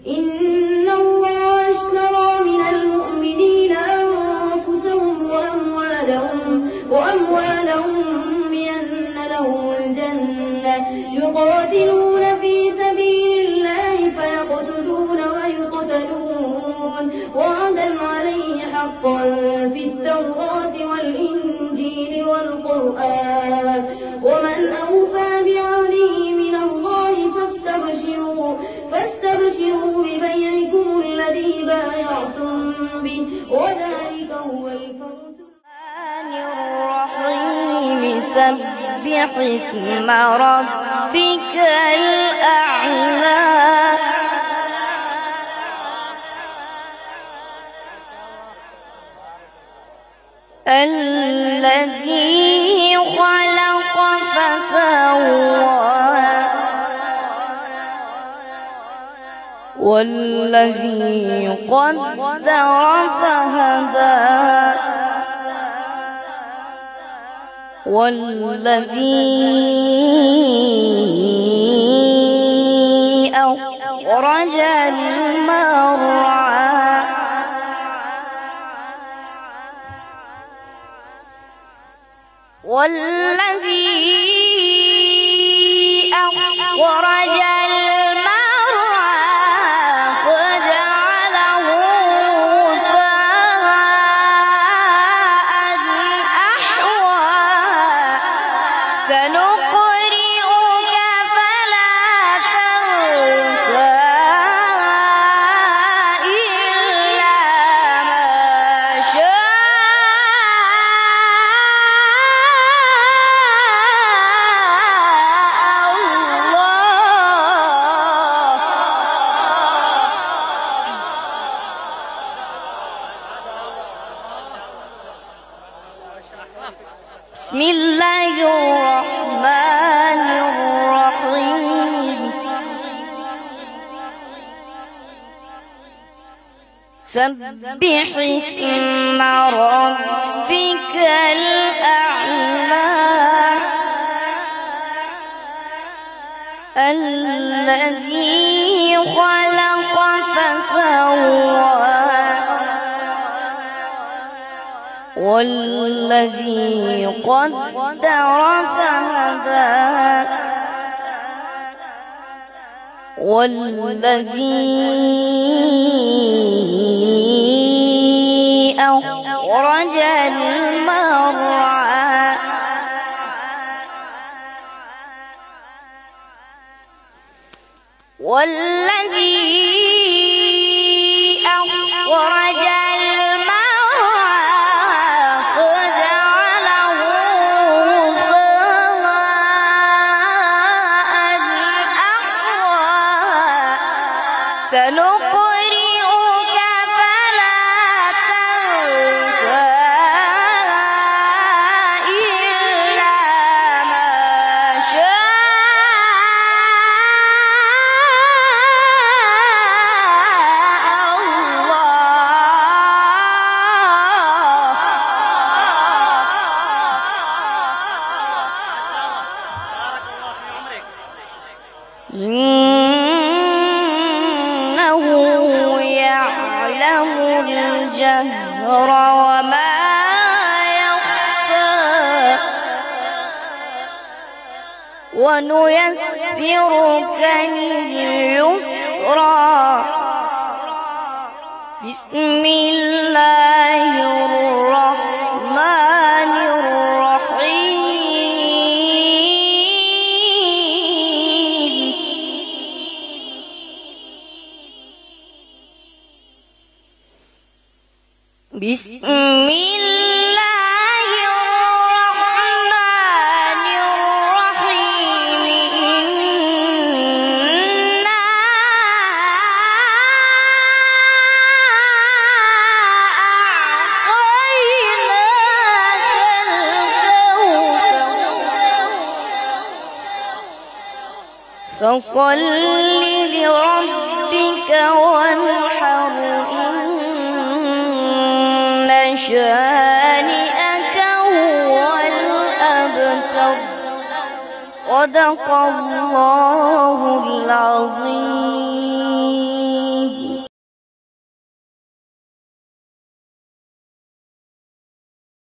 إن الله اشترى من المؤمنين أنفسهم وأموالهم بأن لهم الجنة يقاتلون في سبيل الله فيقتلون ويقتلون وعدا عليه حقا في التوراة والإنجيل والقرآن ومن أوفى بعهده من الله فاستبشروا ببيعكم الذي بايعتم به وذلك هو الفوز الرحيم. سبح اسم ربك الأعلى الذي خلق فسوى والذي قدر فهدى والذي أخرج المرعى والذي أخرج سنقرئك فلا تنسى إلا ما شاء الله. بسم الله الرحمن الرحيم. سبح اسم ربك الأعلى الذي خلق فسوى والذي قدر فهدى والذي أخرج المرعى والذي أخرج سنقرئك فلا تنسى إلا ما شاء الله. يعلم الجهر وما يخفى ونيسرك لليسرى بسم الله الرحمن الرحيم. بسم الله الرحمن الرحيم. إنا أعطيناك الكوثر فصل لربك وانحر إن شانئك هو الأبتر. صدق الله العظيم.